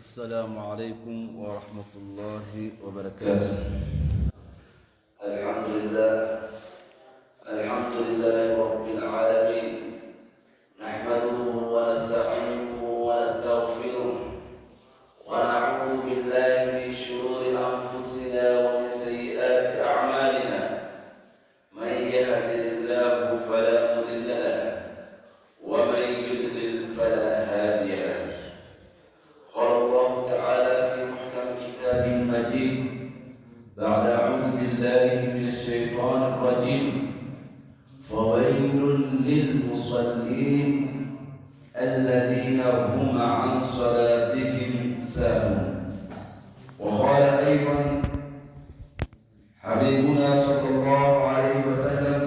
السلام عليكم ورحمة الله وبركاته. الحمد لله رب العالمين، نحمده ونستعينه ونستغفره ونعوذ بالله من شرور أنفسنا ومن سيئات أعمالنا. من يهده الله فلا مضل له ومن يضلل فلا هادي له. قال الله تعالى في محكم كتابه المجيد بعد أعوذ بالله من الشيطان الرجيم: فويل للمصلين الذين هم عن صلاتهم ساهون. وقال أيضا حبيبنا صلى الله عليه وسلم: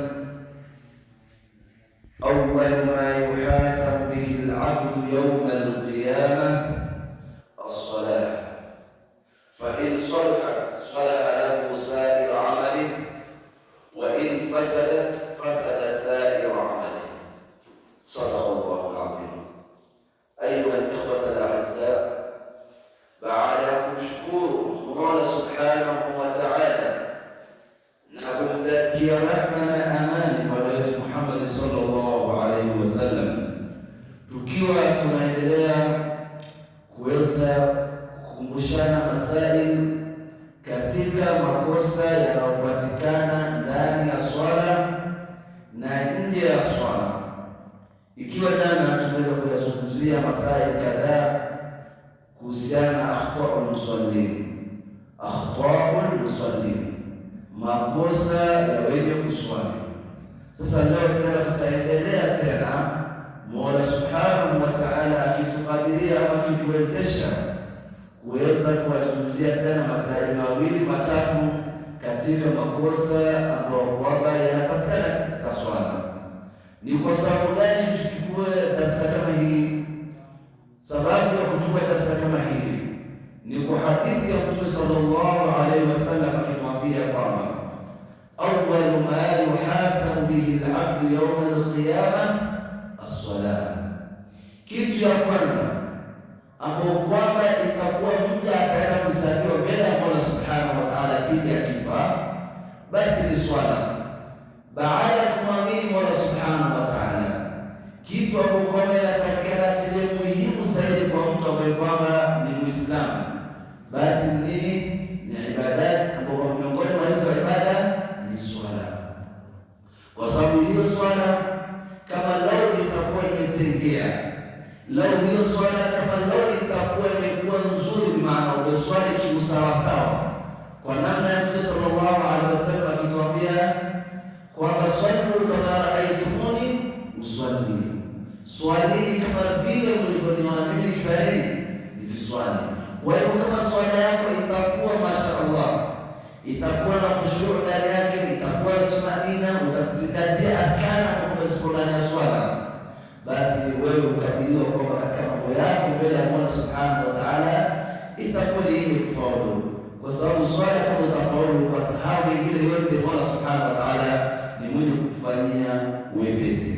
أول ما يحاسب به العبد يوم القيامة الصلاة، فإن صلحت صلح له سائر عمله، وإن فسدت فسد سائر عمله. صدق الله العظيم. أيها الإخوة الأعزاء، بعد شكور الله سبحانه وتعالى nakumtakia rehema na amani Bwana wetu Muhammad sallallahu alaihi wasallam, tukiwa tunaendelea kuweza kukumbushana masaili katika makosa yanayopatikana ndani ya swala na nje ya swala. Ikiwa jana tumeweza kuyazungumzia masaili kadhaa kuhusiana na akhtaul musallin, makosa ya wenye kuswali. Sasa leo tena tutaendelea tena, Mola subhanahu wa ta'ala akitukadiria ama akituwezesha kuweza kuwazungumzia tena masaili mawili matatu katika makosa ambayo kwamba yanapatikana katika swala. Ni kwa sababu gani tuchukue darasa kama hii? Sababu ya kuchukua darasa kama hii ni kwa hadithi ya Mtume sallallahu alaihi wasallam akituambia kwamba awwalu ma yuhasabu bihi al-abdu yawma al-qiyamah as-salah, kitu ya kwanza ambapo kwamba itakuwa mja ataenda kuhesabiwa mbele ya Mola subhanahu wa ta'ala pindi akifa, basi ni swala. Baada ya kumwamini Mola subhanahu wa ta'ala, kitu ambapo kwamba inatakikana tilie muhimu zaidi kwa mtu ambaye kwamba ni Muislamu, basi ni ibadati, ambapo miongoni mwa hizo ibada ni swala. Kwa sababu hiyo swala kama lao itakuwa imetengea, lao hiyo swala kama lao itakuwa imekuwa nzuri, maana umeswali kiusawasawa, kwa namna ya Mtume sallallahu alaihi wasallam akituambia kwamba swali kama raaitumuni usalli, swalini kama vile mlivyoniona mimi nikifanya nikiswali. Kwa hiyo kama swala yako itakuwa mashaallah, itakuwa na khushu' ndani yake, itakuwa tumaina, utazingatia arkana kwa ziko ndani ya swala, basi wewe ukadiriwa kwamba katika mambo yako mbele ya Mola subhanahu wa ta'ala itakuwa ni yenye kufaulu, kwa sababu swala kama utafaulu kwa sababu nyingine yote Mola subhanahu wa ta'ala ni mwenye kufanyia wepesi.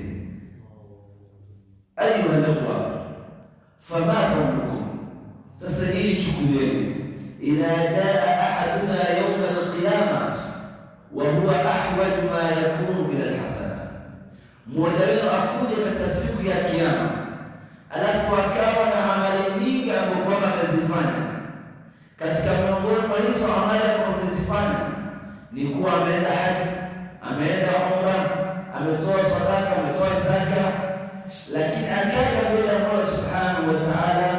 Ayuha ikhwa, fama qaulukum, sasa hii chukulieni, idha jaa ahaduna yawma al-qiyama wa huwa ahwaju ma yakunu ila al-hasana, mmoja wenu akuja katika siku ya Kiyama alafu akawa na amali nyingi ambazo amezifanya. Katika miongoni mwa hizo amali ambazo amezifanya ni kuwa ameenda haji, ameenda umra, ametoa sadaka, ametoa zaka, lakini akaja mbele ya Allah subhanahu wa ta'ala,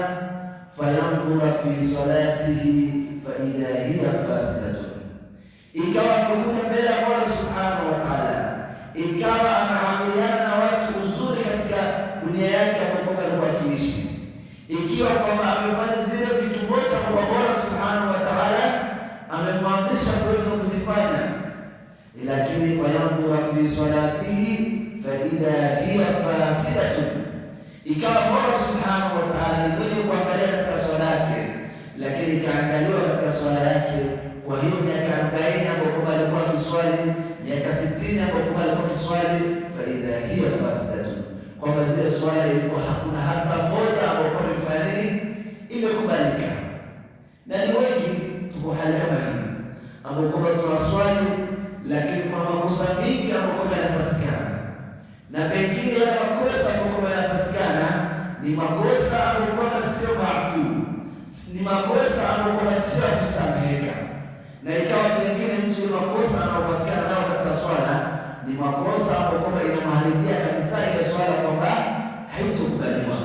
fayandura fi salatihi fa idha hiya fasidatun, ikawa amekuja mbele ya Allah subhanahu wa ta'ala, ikawa anaamiliana na watu uzuri katika dunia yake ambapo alikuwa akiishi, ikiwa kwamba amefanya zile vitu vyote ambavyo Allah subhanahu wa ta'ala amemwamrisha kuweza kuzifanya, lakini fayandura fi salatihi fa idha hiya fasidatun, ikawa Allah subhanahu wa ta'ala ni mwenye kuangalia katika swala yake, lakini kaangaliwa katika swala yake. Kwa hiyo miaka 40 ambapo alikuwa akiswali, miaka 60 ambapo alikuwa akiswali, fa idha hiya fasidatun, kwamba zile swala ilikuwa hakuna hata moja ambapo imefanya nini, imekubalika. Na ni wengi tuko hali kama hii, ambao kwamba tunaswali lakini kwa makosa mingi ambayo kwamba yanapatikana, na pengine yale makosa ambayo kwamba yanapatikana ni makosa ambayo kwamba sio maafu, ni makosa ambayo kwamba sio ya kusameheka, na ikawa pengine mtu ile makosa anayopatikana nao katika swala ni makosa ambayo kwamba inamharibia kabisa ile swala, kwamba haitokubaliwa.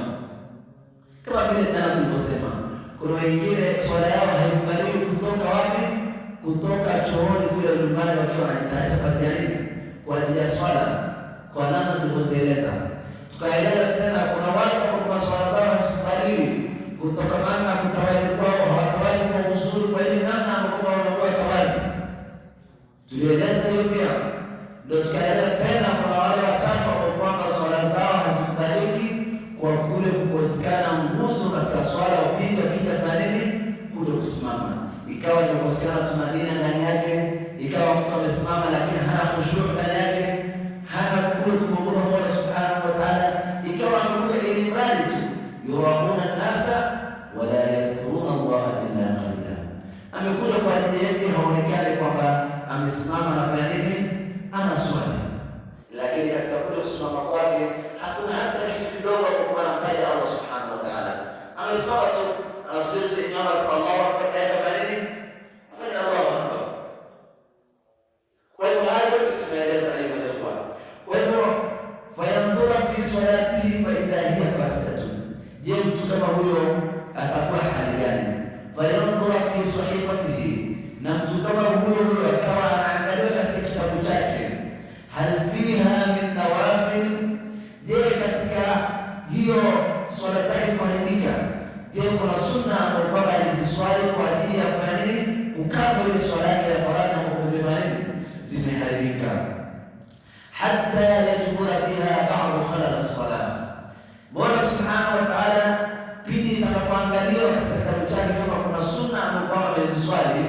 Kama vile jana tulivyosema, kuna wengine swala yao haikubaliwi kutoka wapi? Kutoka chooni kule nyumbani, wakiwa wanajitayarisha kwa ajili ya nini? Kwa ajili ya swala, kwa namna tulivyoeleza. Tukaeleza tena kuna watu ambao swala zao hazikubaliwi kutoka maana kutawali kwao, hawatawali kwa uzuri, kwa ile namna ambayo wanakuwa tawali. Tulieleza hiyo pia. Ndio tukaeleza tena kuna wale watatu ambao kwamba swala zao hazikubaliki kwa kule kukosekana nguzo katika swala, upinde kija fanya nini? Kule kusimama, ikawa imekosekana tumanina ndani yake, ikawa mtu amesimama lakini hana khushu ndani yake, hana kule kumwogopa Mola Subhanahu wa Ta'ala, ikawa amekuwa ili mradi tu yurauna nasa wala yadhkuruna Allah illa qalila, amekuja kwa ajili yake haonekane kwamba amesimama anafanya nini? Anaswali, lakini katika kule kusimama kwake hakuna hata kitu kidogo kwa kumtaja Allah Subhanahu wa Ta'ala. Amesimama tu anasubiri imam sallallahu alaihi wasallam afanye Allahu akbar. Kwa hivyo hayo yote tunaeleza hivyo ndio. Kwa hivyo fayandhura fi salatihi fa idha hiya fasidatun, je, mtu kama huyo atakuwa hali gani? Fayandhura fi sahifatihi, na mtu kama huyo akawa anaangalia katika kitabu chake, hal fiha min nawafil, je, katika hiyo swala zake kuharibika, je, kuna sunna ambayo kwamba aliziswali kwa ajili ya kufanya nini? Kukaba ile swala yake ya faradhi ambayo zimefanya nini? Zimeharibika. Hatta yajbura biha ba'd khalal as-salah, Mola Subhanahu wa Ta'ala pindi atakapoangalia katika kitabu chake kama kuna sunna ambayo kwamba aliziswali,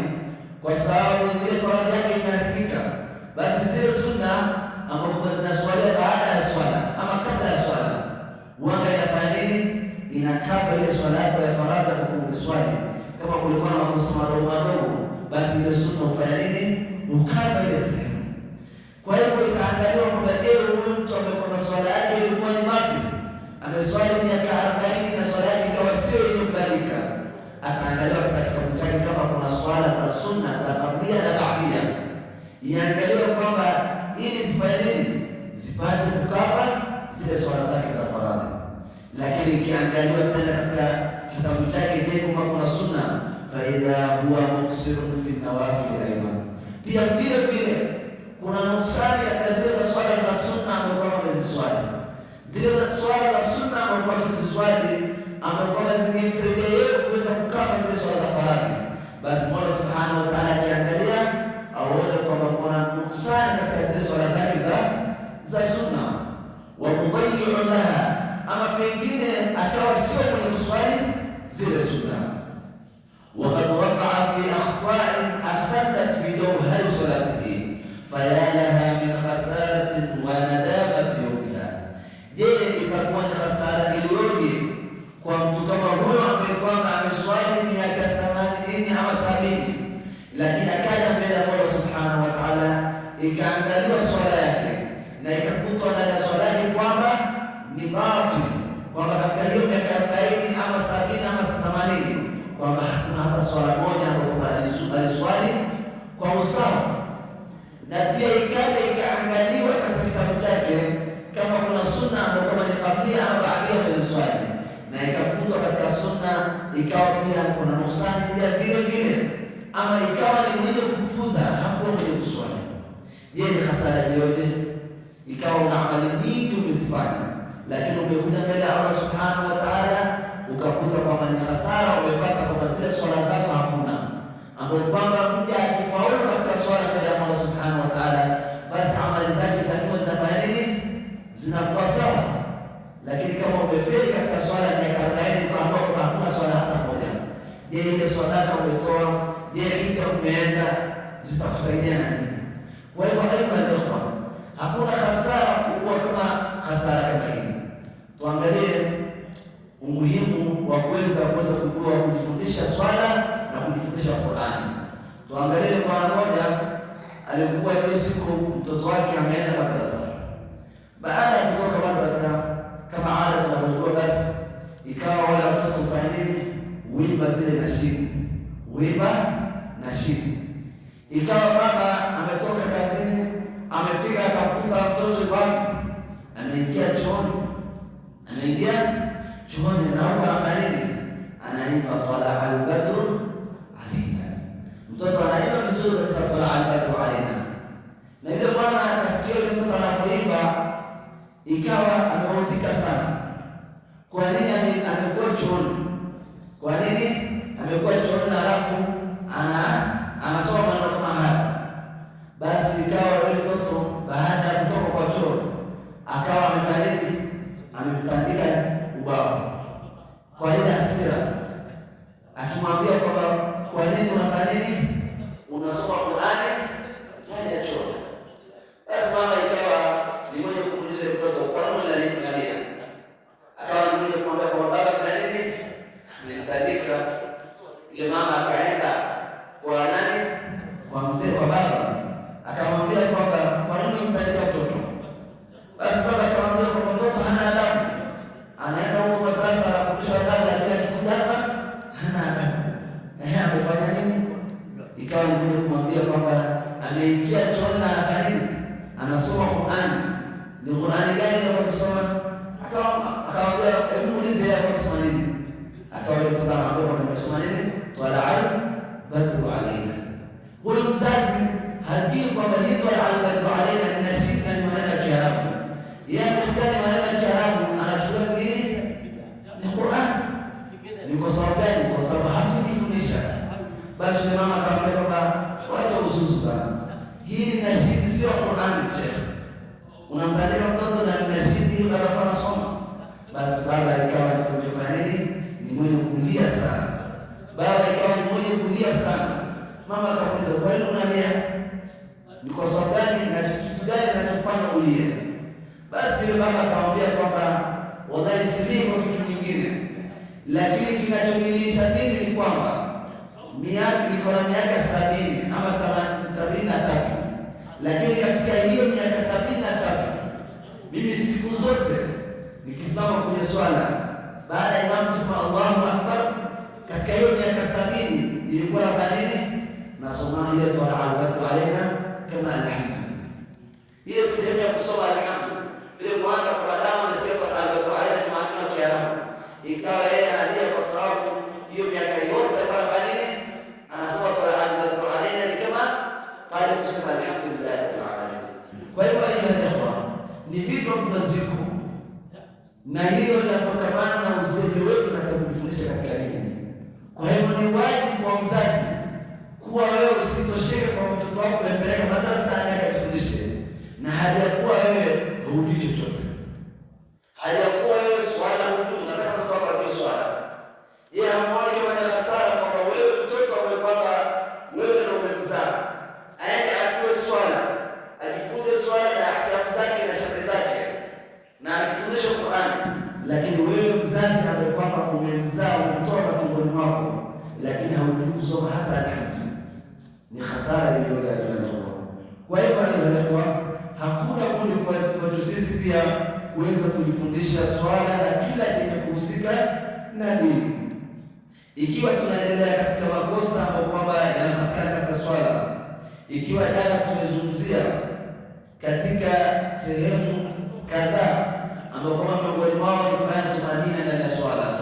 kwa sababu ile faradhi yake imeharibika, basi zile sunna ambazo zinaswaliwa baada ya swala ama kabla ya swala, huanga inafanya nini? Inakaba ile swala yako ya faradhi kwa kuswali. Kama kulikuwa na makosa madogo madogo, basi ile sunna ufanya nini? Ukaba ile sehemu. Kwa hivyo itaangaliwa kwamba je, huyu mtu amekuwa swala yake ilikuwa ni mati, ameswali miaka 40 na swala yake ikawa sio iliyokubalika, ataangaliwa katika kitabu chake kama kuna swala za sunna za kablia na baadia, iangaliwa kwamba ili zifanye nini? Zipate kukaba zile swala zake za faradhi. Lakini ikiangaliwa tena katika kitabu chake, je, kama kuna sunna, fa idha huwa muksirun fi nawafil aidan, pia vile vile kuna nuksani katika zile za swala za sunna ambazo ameziswali, zile za swala za sunna ambazo ameziswali ambazo zimemsaidia yeye kuweza kukaba zile swala za faradhi, basi Mola Subhanahu wa Ta'ala akiangalia aone kwamba kuna nuksani katika zile swala zake za sunna, wa mudayyi'un laha, ama pengine akawa sio mwenye kuswali zile sunna. Waqad waqa'a fi akhta'in akhallat bi jawhari salatihi faya laha min khasaratin wa nadamati yawmiha, je, itakuwa ni hasara iliyoje kwa mtu kama huyo ambaye kwamba ameswali miaka 80 ama 70, lakini akaja mbele ya Mola Subhanahu wa Ta'ala, ikaangaliwa swala yake na ikakutwa ndani ya swala yake kwamba ni batil, kwamba katika hiyo miaka 40 ama 70 ama 80 kwamba hakuna hata swala moja ambayo aliswali kwa usawa. Na pia ikaja ikaangaliwa katika kitabu chake kama kuna sunna ambayo kama ni kablia ama baadia aliswali, na ikakutwa katika sunna ikawa pia kuna nuksani pia vile vile, ama ikawa ni mwenye kupuza, hakuwa mwenye kuswali. Je, ni hasara yote? Ikawa una amali nyingi umezifanya, lakini umekuja mbele ya Allah Subhanahu wa Ta'ala ukakuta kwamba ni hasara umepata, kwamba zile swala zako hakuna, ambapo kwamba mja akifaulu katika swala mbele ya Allah Subhanahu wa Ta'ala, basi amali zake za nyuma zinafanya nini? Zinakuwa sawa. Lakini kama umefeli katika swala ya miaka 40 kwa ambapo hakuna swala hata moja, je, ile sadaka umetoa, je, hija umeenda, zitakusaidia na nini? Kwa hivyo aidha hakuna hasara kubwa kama hasara kama hii. Tuangalie umuhimu wa kuweza kujua kujifundisha swala na kujifundisha Qur'ani. Tuangalie bwana mmoja alikuwa hiyo siku mtoto wake ameenda madrasa. Baada ya kutoka madrasa, kama ada tunavyojua, basi ikawa wale watoto kufanya nini? Wimba zile nashidu, wimba nashidu. Ikawa baba ametoka kazini, amefika akamkuta mtoto wapi? Ameingia chooni, na huko anafanya nini? Anaimba tala al-badru alaina. Mtoto anaimba vizuri kabisa, tala al-badru alaina. Na yule bwana akasikia yule mtoto anapoimba, ikawa ameudhika sana. Kwa nini amekuwa chooni? Kwa nini amekuwa chooni na alafu anasoma maneno kama haya? Basi ikawa yule mtoto baada ya kutoka kwa choo akawa amefanya nini? Amemtandika ubao kwa ile hasira, akimwambia kwamba kwa nini unafanya nini? Unasoma Qur'ani ndani ya choo. Basi mama ikawa ni mwenye kumuuliza mtoto, kwa nini unalalia? Akawa ni mwenye kumwambia kwamba baba fanya nini? Amemtandika. Ile mama akaenda kwa nani? Kwa mzee, kwa baba, akamwambia kwamba kwa nini umtandika mtoto? Basi baba akamwambia kwamba mtoto hana adabu, anaenda huko madrasa anafundishwa adabu, lakini akikuja hapa hana adabu. Amefanya nini? Ikawa ni mwenye kumwambia kwamba ameingia chooni na anafanya nini? Anasoma Qur'ani. Ni Qur'ani gani anasoma? Akamwambia hebu muulize yeye anasoma nini? Akawa mtoto anaambia kwamba anasoma nini? Tala al-badru alaina. Huyu mzazi hajui kwamba hii tala al-badru alaina ni nasib na maneno ya Kiarabu. Yeye amesikia maneno ya Kiarabu, anachukua nini? Ni Qur'an. Ni kwa sababu gani? Kwa sababu hakujifundisha. Basi mama akamwambia kwamba wacha uzuzu bana, hii ni nasib, sio Qur'an. Sheikh, unamtandika mtoto na nasib baba anasoma. Basi baba ikawa anafanya nini? Ni mwenye kulia sana. Mama akamuuliza, kwa nini unalia? Ni kwa sababu gani na kitu gani kinachofanya ulie? Basi yule baba akamwambia kwamba wallahi silii kwa kitu kingine, lakini kinachonilisha mimi ni kwamba niko na miaka 70 ama 73, lakini katika hiyo miaka 73 mimi siku zote nikisimama kwenye swala baada ya imamu kusema Allahu Akbar, katika hiyo miaka 70 nilikuwa nafanya nini? Nasoma ile tala al-badru alaina kama alhamdu. Hiyo sehemu ya kusoma alhamdu ile mwana kwa damu amesikia tala al-badru alaina ni maana ya Kiarabu. Ikawa yeye analia kwa sababu hiyo miaka yote anafanya nini? Anasoma tala al-badru alaina ni kama pale kusema alhamdulillah rabbil alamin. Kwa hiyo ni vitu maziko, na hiyo inatokana na uzembe wetu na kujifundisha katika dini. Kwa hivyo ni wajibu kwa mzazi kuwa wewe usitosheke kwa mtoto wako kumpeleka madrasa akajifundishe, na hali ya kuwa wewe hujui chochote, hali ya kuwa wewe swala hujui, unataka mtoto wako ajue swala. Yeye hamwoni kama ni hasara kwamba wewe mtoto ambaye kwamba wewe ndio umemzaa aende ajue swala, ajifunze swala na ahkamu zake na sharti zake na ajifundishe Qur'ani, lakini wewe mzazi ambaye kwamba umemzaa umetoa matumboni mwako lakini haujui kusoma hata alhamdu, ni hasara iliyojaaliwa. Kwa hivyo alielewa, hakuna budi kwetu sisi pia kuweza kujifundisha swala na kila chenye kuhusika na dini. Ikiwa tunaendelea katika makosa ambayo kwamba yanapatikana katika swala, ikiwa jana tumezungumzia katika sehemu kadhaa ambapo kwamba miongoni mwao ni kufanya tumanina ndani ya swala,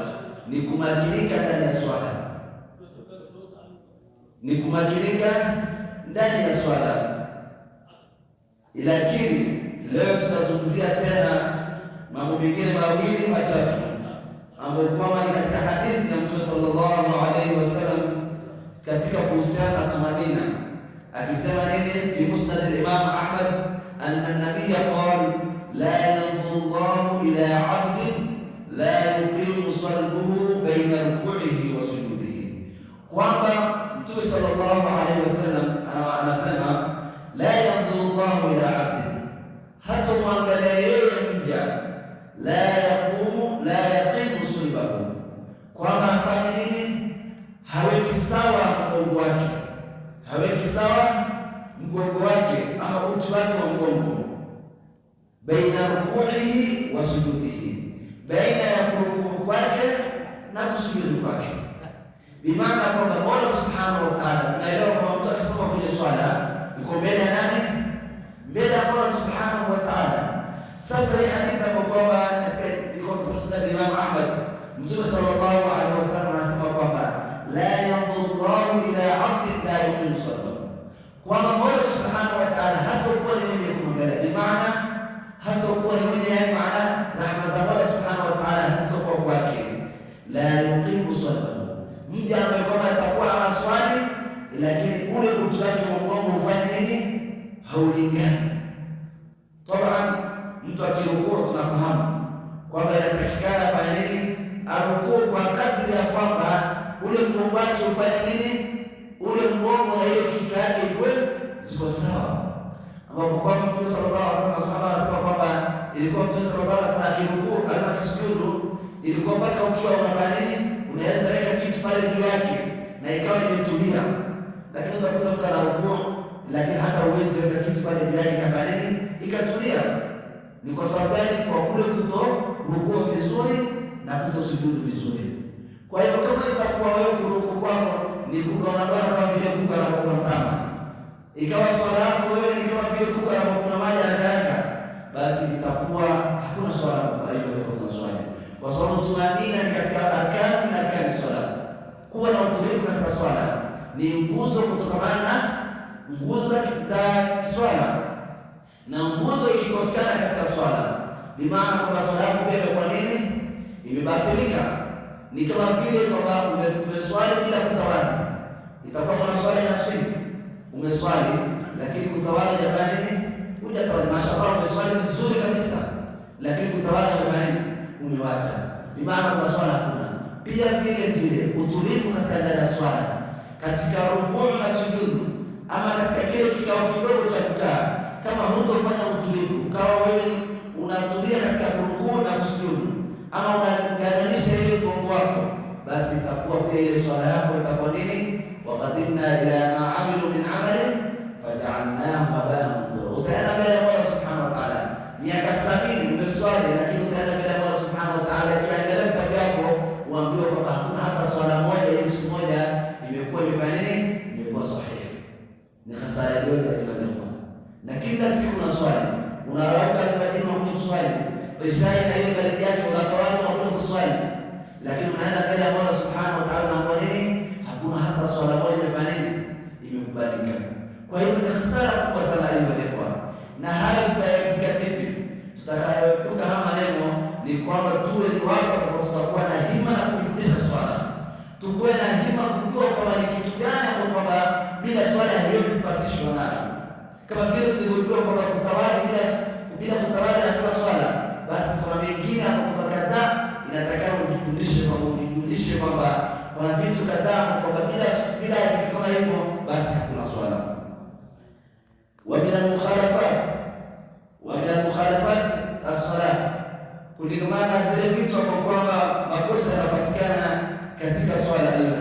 ni kumakinika ndani ya swala, ni kumakinika ndani ya swala. Lakini leo tutazungumzia tena mambo mengine mawili matatu ambayo kwamba ni katika hadithi ya Mtume sallallahu alaihi wasallam katika kuhusiana na tumanina, akisema nini fi musnad al-Imam Ahmad anna an-nabiy qala la yanzuru Allahu ila 'abdin la yuqimu salbuhu baina ruku'ihi wa sujudihi, kwamba Mtume sallallahu alaihi wasallam anasema la yanzuru Allahu ila 'abdin, hata muangalia yeye mja la yaqimu sulbahu, kwamba afanye nini? Haweki sawa mgongo wake, haweki sawa mgongo wake ama uti wake wa mgongo, baina rukuihi wa sujudihi, baina ya kurukuu kwake na kusujudu kwake. Bimaana kwamba Mola subhanahu wa ta'ala, tunaelewa kwamba mtu akisoma kwenye swala yuko mbele ya nani? Mbele ya Mola subhanahu wa ta'ala. Sasa hii hadithi hapo kwamba katika Musnad Imam Ahmad, Mtume sallallahu alaihi wasallam anasema kwamba la yanzuru Allahu ila 'abdin la yuqimu salatahu, kwamba Mola subhanahu wa ta'ala hatakuwa ni mwenye kumwangalia, bimaana hatakuwa ni mwenye, maana rahma za Mola subhanahu wa ta'ala hazitakuwa kwake. La yuqimu salatahu, mja ambaye kwamba atakuwa anaswali lakini ule uti wake wa mgongo ufanye nini? Haulingani. Taban mtu akirukuu tunafahamu kwamba inatakikana afanye nini? Arukuu kwa kadri ya kwamba ule mgongo wake ufanye nini? Ule mgongo na ile kichwa yake iwe ziko sawa, ambapo kwa Mtume sallallahu alaihi wasallam masahaba wanasema kwamba ilikuwa Mtume sallallahu alaihi wasallam akirukuu au akisujudu, ilikuwa mpaka ukiwa unafanya nini, unaweza weka kitu pale juu yake na ikawa imetulia. Lakini utakuta mtu anarukuu lakini hata uwezi weka kitu pale juu yake kama nini ikatulia. Ni kwa sababu gani? Kwa kule kuto rukuu vizuri na kutosujudu vizuri. Kwa hiyo kama itakuwa wewe kurukuu kwako ni kugonga kama vile kuku anapokuwa mtama, ikawa swala yako wewe ni kama vile kuku anapokuwa maji anataka, basi itakuwa hakuna swala kwa hiyo kwa swala. Kwa sababu tunaamini ni katika arkani na arkani swala. Kuwa na utulivu katika swala ni nguzo kutokamana na nguzo za swala, na nguzo ikikosekana katika swala bimaana kwamba swala yako pia kwa nini imebatilika. Ni kama vile kwamba umeswali bila kutawadha, itakuwa kuna swala ya swali, umeswali lakini kutawadha hujafanya nini? Hujatawadha. Mashallah, umeswali vizuri kabisa lakini kutawadha hujafanya nini? Umewacha. Bimaana kwa swala hakuna. Pia vile vile utulivu katika swala, katika rukuu na sujudu, ama katika kile kikao kidogo cha kukaa, kama hutofanya utulivu, ukawa wewe unatulia katika rukuu na kusujudu, ama unaganisha ile mgongo wako, basi itakuwa pia ile swala yako itakuwa nini? Wa qadimna ila ma amilu min amalin faj'alnahu haba'an manthura. Utaenda mbele ya Allah subhanahu wa ta'ala miaka 70 umeswali, lakini utaenda mbele ya Allah subhanahu wa ta'ala kiangalia kitabu yako uambiwe kwamba hakuna hata swala moja ile siku moja imekuwa imefanya nini? Imekuwa sahihi. Ni hasara ndogo ya ibada. Na kila siku unaswali, unarauka alfajiri na kuswali, Isha'i na ile baridi yake unatawala na kuja kuswali, lakini unaenda mbele ya Allah subhanahu wa ta'ala na nini? Hakuna hata swala moja imefanya nini? Imekubalika. Kwa hiyo ni hasara kubwa sana hiyo leo. Na haya tutaepuka vipi? Tutakayoepuka haya leo ni kwamba tuwe ni watu ambao tutakuwa na hima na kufundisha swala. Tukuwe na hima kujua kwamba ni kitu gani ambapo kwamba bila swala haiwezi kupasishwa nayo. Kama vile tulivyojua kwamba kutawali bila kutawali hakuna swala, basi kuna mengine ambapo kadhaa inatakana ujifundishe kwamba ujijulishe kwamba kuna vitu kadhaa kwamba bila vitu kama hivyo basi hakuna swala. Wa min al-mukhalafat as-salah, kulingana zile vitu ambapo kwamba makosa yanapatikana katika swala hiyo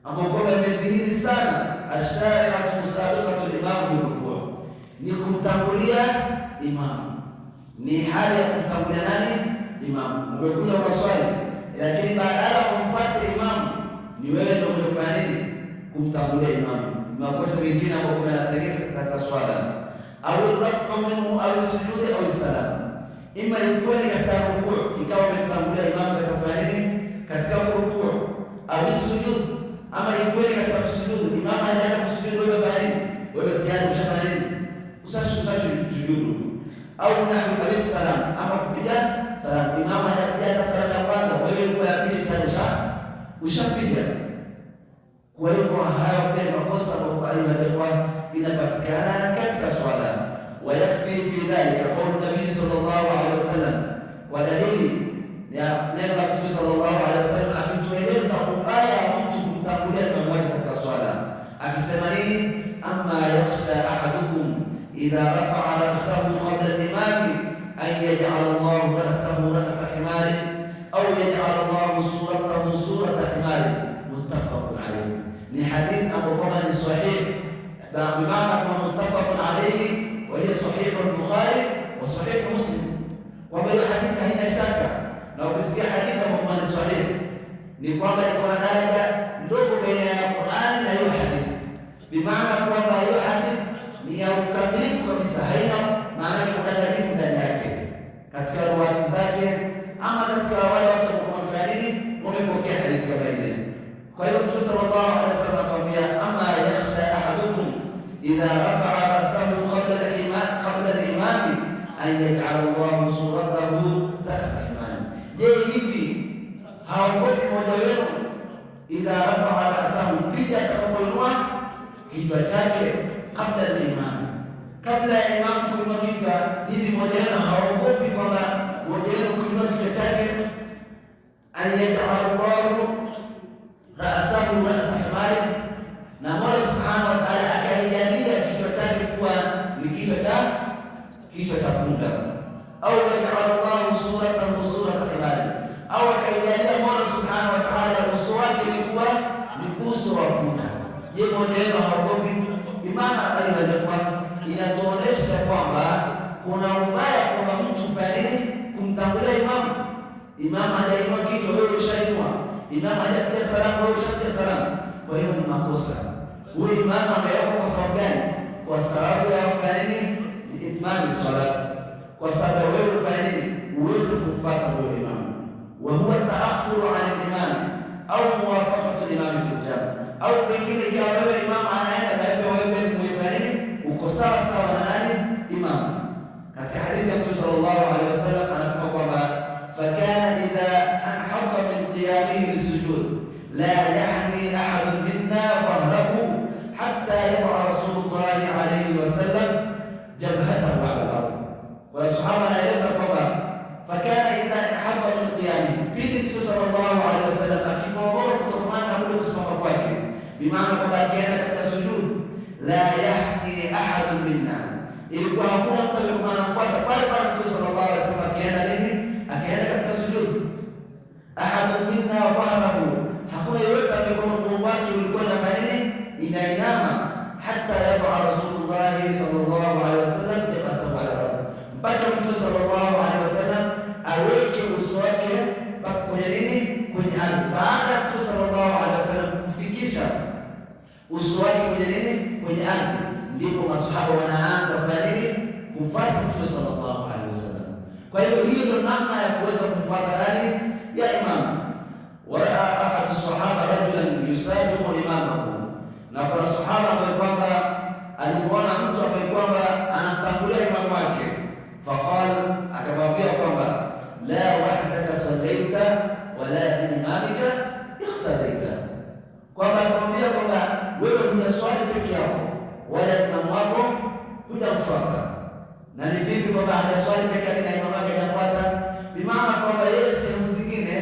ambapo kwamba imedhihiri sana ash-shari'atu musabiqatu al-imam bil-ruku', ni kumtangulia imamu. Ni hali ya kumtangulia nani? Imamu. Umekuja maswali lakini baada ya kumfuata imamu ni wewe ndio unafanya nini? Kumtangulia imamu. Makosa mengine ambayo yanatendeka katika swala, au rafu minhu au sujudi au salam, ima yuko katika rukuu ikawa umemtangulia imamu katika kufanya nini? Katika rukuu au sujud, ama yuko katika kusujudu imamu anaenda kusujudu, wewe fanya nini? Wewe tayari ushafanya nini? Ushasujudu. Au nahu au salam, ama kupiga salam, imamu anapiga salam ya kwanza, wewe uko ya pili tayari ushapiga. Kwa hivyo hayo pia makosa ambayo inapatikana katika swala. Wayakfi fi dhalika qaul Nabii sallallahu alaihi wasallam, kwa dalili ya neno la Mtume sallallahu alaihi wasallam akitueleza ubaya wa mtu kumtangulia imamu wake katika swala, akisema nini? Amma yakhsha ahadukum idha rafa'a ra'sahu qabla al-imam an yaj'ala Allahu ra'sahu ra'sa himari au bimaana kama muttafaqun alayhi wa hiya sahih al-Bukhari wa sahih Muslim, kwamba hiyo hadithi haina shaka. Na ukisikia hadithi ambayo ni sahihi ni kwamba iko na daraja ndogo baina ya Qur'ani na hiyo hadithi, bimaana kwamba hiyo hadithi ni ya ukamilifu kabisa, haina maana ya udanganyfu ndani yake katika riwayati zake, ama katika wale watu ambao wamefanya nini, wamepokea hadithi kama ile. Kwa hiyo Mtume sallallahu alaihi wasallam akamwambia, ama yakhsha ahadukum idha rafa'a ra'sahu qabla al-imam an yaj'ala Allahu suratahu ra'sa imam. Je, hivi haogopi mmoja wenu idha rafa'a ra'sahu, pindi atakapoinua kichwa chake kabla al-imam, kabla ya imam kuinua kichwa, hivi mmoja wenu haogopi kwamba mmoja wenu kuinua kichwa chake an yaj'ala Allahu ra'sahu ra'sa himari, na Mola subhanahu wa ta'ala akaijalia kichwa chake kuwa ni kichwa cha punda, au yaj'ala Allahu suratahu surata himari, au akaijalia Mola subhanahu wa ta'ala uso wake ni kuwa ni uso wa punda. Je, mmoja wenu haogopi? Imana aliyekuwa inatuonesha kwamba kuna ubaya kwamba mtu fanya kumtangulia imamu. Imamu hajainua kichwa, wewe ushainua. Imamu hajapiga salamu, wewe ushapiga salamu. Kwa hiyo ni makosa. Huyu imamu amewekwa kwa sababu gani? Kwa sababu ya kufanya nini? Itmami salati. Kwa sababu wewe ufanya nini? Uweze kumfuata huyo imamu. Wa huwa ta'akhuru 'an al-imam au muwafaqatu al-imam fi al-jam, au pengine kama wewe imamu anaenda na wewe umefanya nini? Uko sawa sawa na nani? Imamu. Katika hadithi ya Mtume sallallahu alaihi wasallam anasema kwamba fakana idha anhata min qiyamihi bisujud la yahni ahadun minna dhahrahu hatta yad'a Rasulullah alaihi wasallam jabhatahu ala al-ard. Kwa sahaba anaeleza kwamba fakana idha anhata min qiyamihi, pili Mtume sallallahu alaihi wasallam akimwongoza kutokana na kule kusimama kwake, bimaana kwamba akienda katika sujud la yahni ahadun minna, ilikuwa hakuna mtu aliyekuwa anafuata pale pale Mtume sallallahu alaihi wasallam akienda nini, akienda katika sujud, ahadun minna dhahrahu, hakuna yeyote aliyekuwa mgongo wake ulikuwa unafanya nini, inainama, hatta yaba Rasulullah sallallahu alaihi wasallam jabhatahu ala al-ard, mpaka Mtume sallallahu alaihi wasallam aweke uso wake kwenye nini, kwenye ardhi. Baada ya Mtume sallallahu alaihi wasallam kufikisha uso wake kwenye nini, kwenye ardhi, ndipo masahaba wanaanza kufanya nini, kufuata Mtume sallallahu alaihi wasallam. Kwa hiyo hiyo ndio namna ya kuweza kumfuata nani, ya imam. Waraa ahadu sahaba rajulan yusabiqu imamahu, na kuna sahaba ambaye kwamba alimuona mtu ambaye kwamba anatangulia imamu wake, faqala, akamwambia kwamba la wahdaka sallaita wala biimamika ikhtadaita, kwamba akamwambia kwamba wewe hujaswali peke yako wala imamu wako hujamfuata. Na ni vipi kwamba hajaswali peke yake na imamu wake hajamfuata? Bimaana kwamba yeye sehemu zingine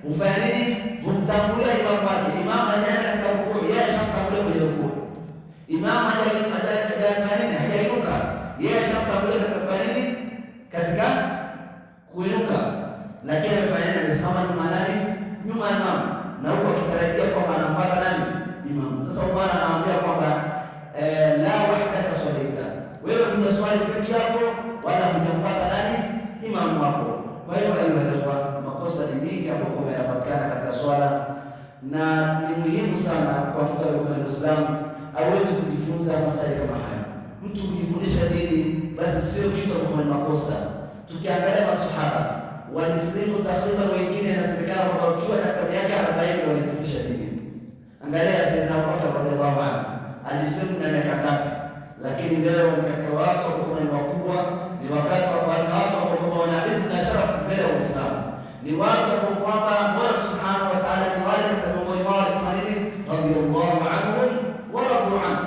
hufanya nini, humtangulia imamu wake. Imamu hajaenda katika rukuu, yeye ashamtangulia kwenye rukuu. Imamu hajafanya nini, hajainuka, yeye ashamtangulia katika kufanya nini, katika kuinuka, lakini amefanya nini, amesimama nyuma nani, nyuma ya imamu, na huko akitarajia kwamba anamfuata nani, imamu. Sasa Bwana anawaambia kwamba la wahdaka sallaita, wewe hujaswali peke yako wala hujamfuata nani, imamu wako. Kwa hiyo alielewa makosa ni mingi ambayo yanapatikana katika swala, na ni muhimu sana kwa mtu aliyekuwa Muislamu aweze kujifunza masala kama haya. Mtu kujifundisha dini basi sio kitu kama makosa. Tukiangalia masahaba walisilimu takriban, wengine inasemekana kwamba wakiwa katika miaka 40 walifundisha dini. Angalia Sayyidina Abubakar radhiallahu anhu alisilimu na miaka ngapi? Lakini leo katika watu ambao ni wakubwa, ni wakati wa watu ambao wana izza na sharafu mbele ya Uislamu, ni watu ambao kwamba Mola subhanahu wa ta'ala ni wale miongoni mwao walisimamini radhiallahu anhum wa radu anhu,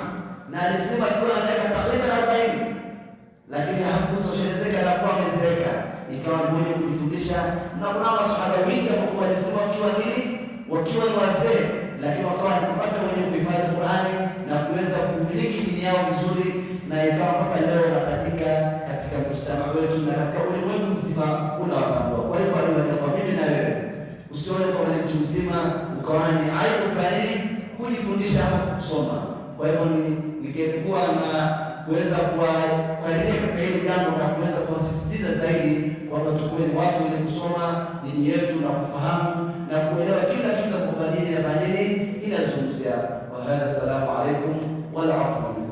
na alisilimu akiwa na miaka takriban 40, lakini hakutoshelezeka na kuwa amezeeka, ikawa ni mwenye kujifundisha. Na kuna masahaba wengi ambao walisilimu wakiwa nini, wakiwa ni wazee, lakini wakawa wanataka wenye kuhifadhi Qur'ani na kuweza kumiliki dini yao vizuri, na ikawa mpaka leo wanatajika katika mjtamaa wetu na katika ulimwengu mzima unawatambua. Kwa hivyo aliwaambia mimi na wewe usione kama ni mtu mzima ukaona ni aibu fulani kujifundisha ama kusoma. Kwa hivyo ningekuwa na kuweza kuhariri katika hili jambo na kuweza kuwasisitiza zaidi kwamba tukuwe ni watu wenye kusoma dini yetu na kufahamu na kuelewa kila kitu kwa dini na dini inazungumzia. Wa hadha, assalamu alaikum wal afwa.